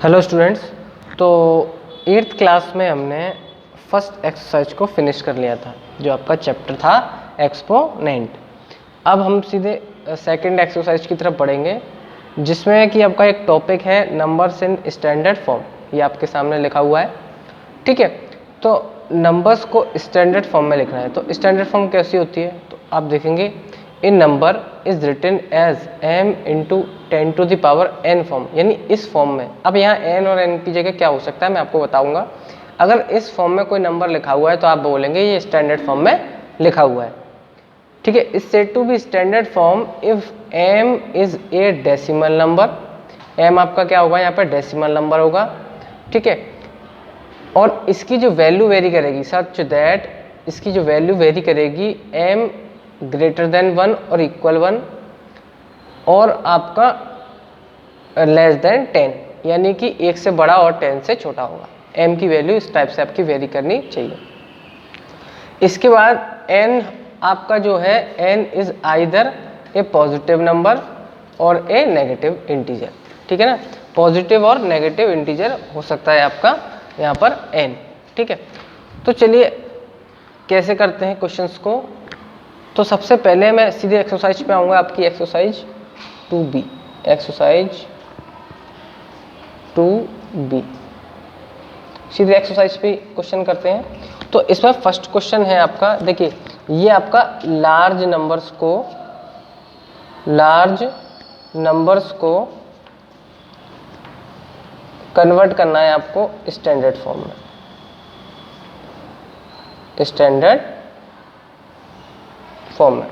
Hello students. तो 8th class में हमने फर्स्ट एक्सरसाइज को फिनिश कर लिया था, जो आपका चैप्टर था एक्सपोनेंट। अब हम सीधे सेकंड एक्सरसाइज की तरफ बढ़ेंगे, जिसमें कि आपका एक टॉपिक है नंबर्स इन स्टैंडर्ड फॉर्म। ये आपके सामने लिखा हुआ है, ठीक है। तो नंबर्स को स्टैंडर्ड फॉर्म में लिखना है। तो स्टैंडर्ड फॉर्म कैसी होती है, तो आप देखेंगे इन number is written as m into 10 to the power n form, यानी इस फॉर्म में। अब यहाँ n और n की जगह क्या हो सकता है मैं आपको बताऊंगा। अगर इस फॉर्म में कोई नंबर लिखा हुआ है तो आप बोलेंगे ये स्टैंडर्ड फॉर्म में लिखा हुआ है, ठीक है। Is said to be standard form if m is a decimal number. m आपका क्या होगा, यहाँ पर डेसिमल नंबर होगा, ठीक है। और इसकी जो वैल्यू वेरी करेगी सच दैट, इसकी जो वैल्यू वेरी करेगी m ग्रेटर देन 1 और इक्वल 1 और आपका लेस देन 10, यानी कि 1 से बड़ा और 10 से छोटा होगा। m की वैल्यू इस टाइप से आपकी वेरी करनी चाहिए। इसके बाद n आपका जो है n is either A positive number और ए नेगेटिव इंटीजर, ठीक है ना। पॉजिटिव और नेगेटिव इंटीजर हो सकता है आपका यहाँ पर n, ठीक है। तो चलिए कैसे करते हैं क्वेश्चंस को। तो सबसे पहले मैं सीधे एक्सरसाइज पे आऊँगा, आपकी एक्सरसाइज 2b। एक्सरसाइज 2b, सीधे एक्सरसाइज पे क्वेश्चन करते हैं। तो इसमें फर्स्ट क्वेश्चन है आपका, देखिए ये आपका लार्ज नंबर्स को कन्वर्ट करना है आपको स्टैंडर्ड फॉर्म में, स्टैंडर्ड फॉर्म में।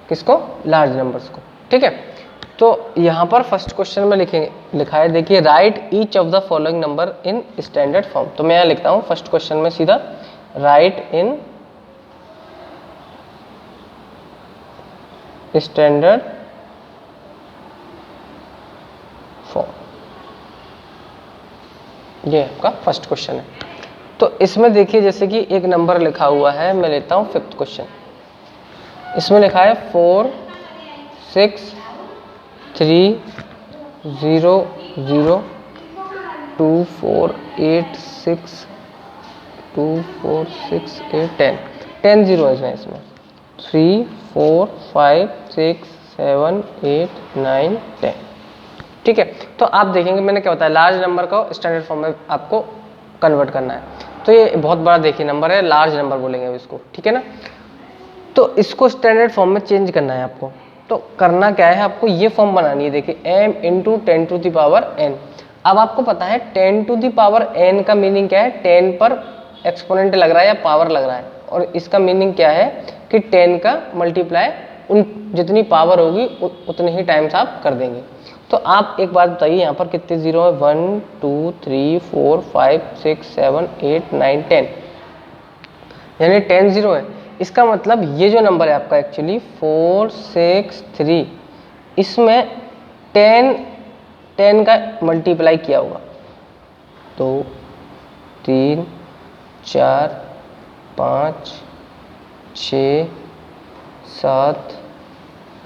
किसको? लार्ज नंबर्स को, ठीक है। तो यहाँ पर फर्स्ट क्वेश्चन में लिखा है, देखिए right each of the following number in standard form. तो मैं यहाँ लिखता हूँ फर्स्ट क्वेश्चन में सीधा राइट इन स्टैंडर्ड फॉर्म, ये आपका फर्स्ट क्वेश्चन है। तो इसमें देखिए जैसे कि एक नंबर लिखा हुआ है, मैं लेता हूँ फिफ्थ क्वेश्चन। इसमें लिखा है 4 6 3 0 0 2 4 8 6 2 4 6 8 10 10 जीरो है इसमें 3 4 5 6 7 8 9 10, ठीक है। तो आप देखेंगे मैंने क्या बताया, लार्ज नंबर को स्टैंडर्ड फॉर्म में आपको कन्वर्ट करना है। तो ये बहुत बड़ा देखिए नंबर है, लार्ज नंबर बोलेंगे इसको, ठीक है ना। तो इसको स्टैंडर्ड फॉर्म में चेंज करना है आपको। तो करना क्या है, आपको ये फॉर्म बनानी है, देखिए m into 10 to the power n। अब आपको पता है 10 टू द पावर n का मीनिंग क्या है, 10 पर एक्सपोनेंट लग रहा है या पावर लग रहा है, और इसका मीनिंग क्या है कि 10 का मल्टीप्लाई उन जितनी पावर होगी उतने ही टाइम्स आप कर देंगे। तो आप एक बात बताइए यहाँ पर कितने जीरो है, 1 2 3 4 5 6 7 8 9 10, यानी 10 जीरो है। इसका मतलब ये जो नंबर है आपका एक्चुअली 4 6 3, इसमें 10 का मल्टीप्लाई किया होगा। 2 3 4 5 6 7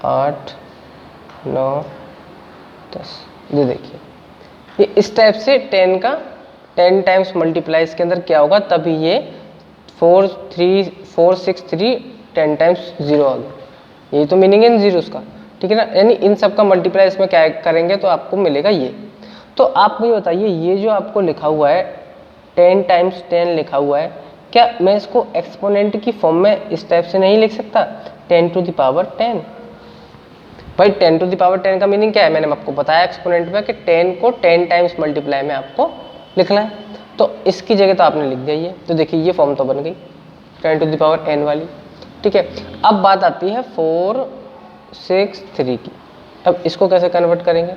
8 9 10, ये देखिए ये इस टाइप से 10 टाइम्स मल्टीप्लाई इसके अंदर क्या होगा, तभी ये 4 6 3 10 टाइम्स जीरो आ गया। यही तो मीनिंग है इन जीरोस का, ठीक है ना। यानी इन सब का मल्टीप्लाई इसमें क्या करेंगे तो आपको मिलेगा ये। तो आप मुझे बताइए ये जो आपको लिखा हुआ है 10 टाइम्स 10 लिखा हुआ है, क्या मैं इसको एक्सपोनेंट की फॉर्म में इस टाइप से नहीं लिख सकता, 10 टू द पावर 10। भाई 10 टू द पावर 10 का मीनिंग क्या है, मैंने आपको बताया एक्सपोनेंट में कि 10 को 10 टाइम्स मल्टीप्लाई में आपको लिखना है। तो इसकी जगह तो आपने लिख दिया ये। तो देखिए ये फॉर्म तो बन गई 10 टू द पावर n वाली, ठीक है। अब बात आती है 4 6 3 की। अब इसको कैसे कन्वर्ट करेंगे,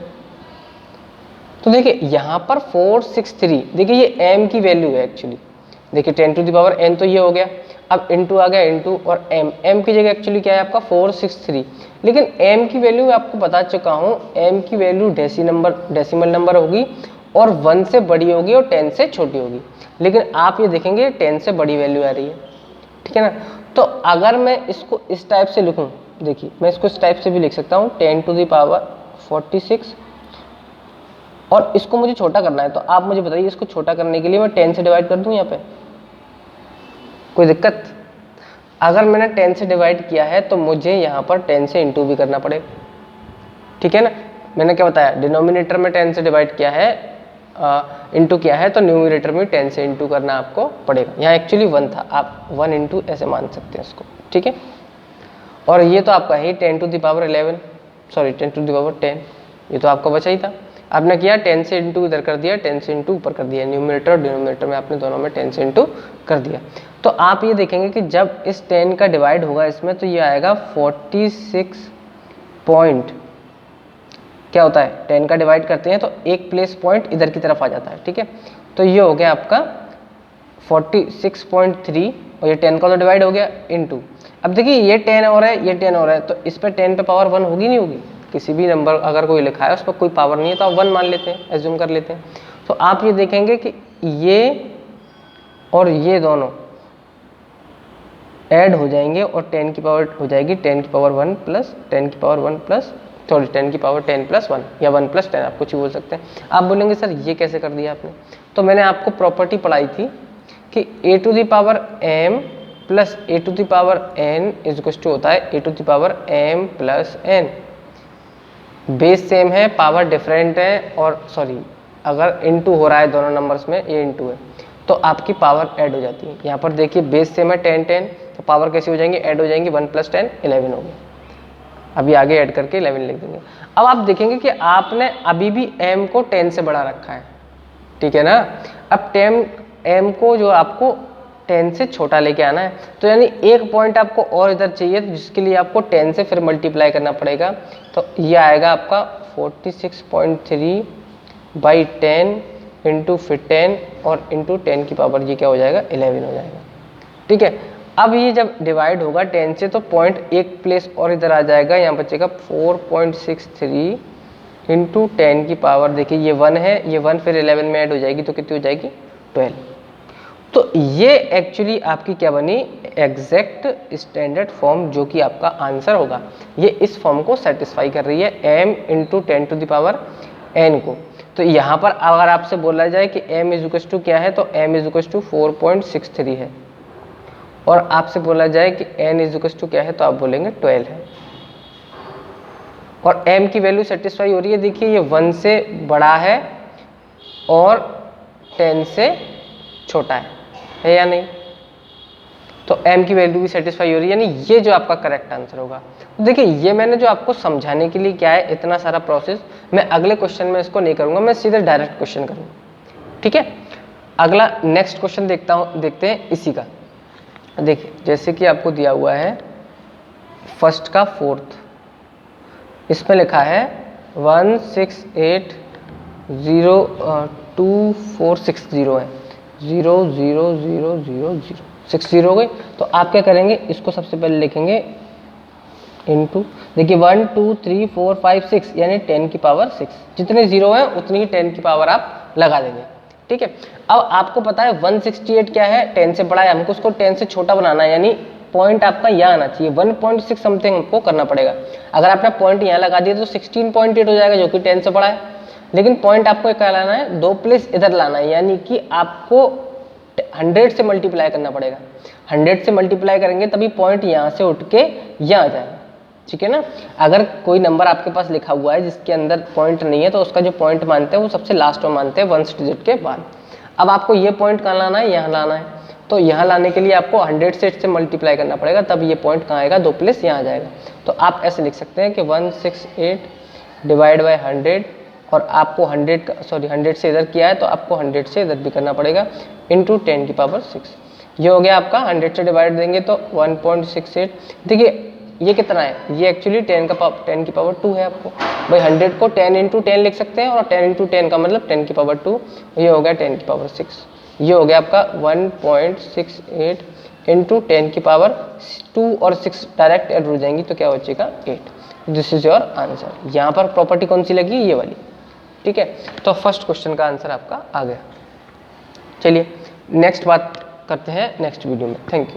तो देखिए यहाँ पर 4 6 3, देखिए ये m की वैल्यू है एक्चुअली। देखिए 10 टू द पावर n तो ये हो गया, अब इनटू आ गया इनटू, और m की जगह एक्चुअली क्या है आपका 4 6 3, लेकिन m की वैल्यू आपको बता चुका हूँ, m की वैल्यू डेसिमल नंबर होगी और 1 से बड़ी होगी और 10 से छोटी होगी। लेकिन आप ये देखेंगे 10 से बड़ी वैल्यू आ रही है, ठीक है ना। तो अगर मैं इसको इस टाइप से लिखूं, देखिए मैं इसको इस टाइप से भी लिख सकता हूँ 10 टू द पावर 46 और इसको मुझे छोटा करना है, तो आप मुझे बताइए इसको छोटा करने के लिए मैं 10 से डिवाइड कर दूं यहाँ पे, कोई दिक्कत? अगर मैंने 10 से डिवाइड किया है तो मुझे यहाँ पर 10 से इंटू भी करना पड़ेगा, ठीक है ना। मैंने क्या बताया, डिनोमिनेटर में 10 से डिवाइड किया है, इंटू किया है, तो न्यूमरेटर में 10 से इंटू करना आपको पड़ेगा। यहाँ एक्चुअली 1 था, आप 1 इंटू ऐसे मान सकते हैं इसको, ठीक है। और ये तो आपका है 10 to the power 11, sorry 10 to the power 10, ये तो आपका बचा ही था। आपने किया 10 से इंटू इधर कर दिया, 10 से इंटू ऊपर कर दिया, न्यूमरेटर और डिनोमिनेटर में आपने दोनों में 10 से इंटू कर दिया। तो आप ये देखेंगे कि जब इस 10 का डिवाइड होगा इसमें, तो ये आएगा 46 पॉइंट, क्या होता है 10 का डिवाइड करते हैं तो एक प्लेस पॉइंट इधर की तरफ आ जाता है, ठीक है। तो ये हो गया आपका 46.3, और ये 10 का तो डिवाइड हो गया इनटू, अब देखिए ये 10 और है, ये 10 और है, तो इस पर 10 पे पावर 1 होगी नहीं होगी? किसी भी नंबर अगर कोई लिखा है उस पर कोई पावर नहीं है तो आप 1 मान लेते हैं, एज्यूम कर लेते हैं। तो आप ये देखेंगे कि ये और ये दोनों ऐड हो जाएंगे और 10 की पावर हो जाएगी 10 की पावर 1 प्लस 10 की पावर 1 प्लस सॉरी 10 की पावर 10 प्लस 1 या 1 प्लस 10, आप कुछ ही बोल सकते हैं। आप बोलेंगे सर ये कैसे कर दिया आपने? तो मैंने आपको प्रॉपर्टी पढ़ाई थी कि a to the power m plus a to the power n is equal to होता है a to the power m plus n। Base same है, पावर डिफरेंट है, और सॉरी अगर इनटू हो रहा है दोनों नंबर्स में, ये इनटू है तो आपकी पावर ऐड हो जाती है। यहाँ पर देखिए बेस सेम है 10 10, तो पावर कैसी हो जाएंगी, ऐड हो जाएंगी, 1 प्लस 10 11 हो गया। अभी आगे ऐड करके 11 लिख देंगे। अब आप देखेंगे कि आपने अभी भी m को 10 से बढ़ा रखा है, ठीक है ना। अब m को जो आपको 10 से छोटा लेके आना है, तो यानी एक पॉइंट आपको और इधर चाहिए, जिसके लिए आपको 10 से फिर मल्टीप्लाई करना पड़ेगा। तो ये आएगा आपका 46.3 बाई 10 इंटू फिर 10 और इंटू 10 की पावर ये क्या हो जाएगा 11 हो जाएगा, ठीक है। अब ये जब डिवाइड होगा 10 से तो पॉइंट एक प्लेस और इधर आ जाएगा, यहाँ बचेगा 4.63 इंटू 10 की पावर, देखिए ये 1 है, ये 1 फिर 11 में ऐड हो जाएगी तो कितनी हो जाएगी 12। तो ये एक्चुअली आपकी क्या बनी, एग्जैक्ट स्टैंडर्ड फॉर्म, जो कि आपका आंसर होगा। ये इस फॉर्म को सेटिस्फाई कर रही है m into 10 to the power n को। तो यहाँ पर अगर आपसे बोला जाए कि m इज इक्वल टू क्या है, तो m इज इक्वल टू 4.63 है, और आपसे बोला जाए कि n इज इक्वल टू क्या है, तो आप बोलेंगे 12 है। और m की वैल्यू सेटिस्फाई हो रही है, देखिए ये 1 से बड़ा है और 10 से छोटा है या नहीं? तो m की वैल्यू भी सेटिस्फाई हो रही है, यानी ये जो आपका करेक्ट आंसर होगा। तो देखिए ये मैंने जो आपको समझाने के लिए क्या है इतना सारा प्रोसेस, मैं अगले क्वेश्चन में इसको नहीं करूंगा, मैं सीधे डायरेक्ट क्वेश्चन करूंगा, ठीक है। अगला नेक्स्ट क्वेश्चन देखते हैं इसी का। देखिए जैसे कि आपको दिया हुआ है फर्स्ट का फोर्थ, इसमें लिखा है 1680246 है, 0 0 0 0 0 60 हो गई। तो आप क्या करेंगे, इसको सबसे पहले लिखेंगे इनटू, देखिए 1 2 3 4 5 6 यानी 10 की पावर 6, जितने जीरो हैं उतनी ही 10 की पावर आप लगा देंगे, ठीक है। अब आपको पता है 168 क्या है, 10 से बड़ा है, हमको उसको 10 से छोटा बनाना है, यानी पॉइंट आपका यहाँ आना चाहिए, 1.6 समथिंग हमको करना पड़ेगा। अगर आपने पॉइंट यहाँ लगा दिया तो 16.8 हो जाएगा, जो कि 10 से बड़ा है। लेकिन पॉइंट आपको क्या लाना है, 2 प्लेस इधर लाना है, यानी कि आपको 100 से मल्टीप्लाई करना पड़ेगा। 100 से मल्टीप्लाई करेंगे तभी पॉइंट यहाँ से उठ के यहाँ आ जाएगा, ठीक है ना। अगर कोई नंबर आपके पास लिखा हुआ है जिसके अंदर पॉइंट नहीं है, तो उसका जो पॉइंट मानते हैं वो सबसे लास्ट में मानते हैं 1 डिजिट के बाद। अब आपको ये पॉइंट कहाँ लाना है, यहाँ लाना है, तो यहाँ लाने के लिए आपको 100 से मल्टीप्लाई करना पड़ेगा, तब ये पॉइंट कहाँ आएगा, 2 प्लेस यहाँ आ जाएगा। तो आप ऐसे लिख सकते हैं कि 168 डिवाइड बाई 100, और आपको 100 से इधर किया है तो आपको 100 से इधर भी करना पड़ेगा, इंटू 10 की पावर 6। ये हो गया आपका, 100 से डिवाइड देंगे तो 1.68। देखिए ये कितना है, ये एक्चुअली 10 की पावर 2 है। आपको भाई 100 को 10 इंटू 10 लिख सकते हैं, और 10 इंटू 10 का मतलब 10 की पावर 2, ये हो गया 10 की पावर 6। ये हो गया आपका 1.68 इंटू 10 की पावर 2 और 6 डायरेक्ट ऐड हो जाएंगी, तो क्या बचेगा 8। This is your answer. यहाँ पर प्रॉपर्टी कौन सी लगी, ये वाली, ठीक है। तो फर्स्ट क्वेश्चन का आंसर आपका आ गया। चलिए नेक्स्ट बात करते हैं नेक्स्ट वीडियो में। Thank you.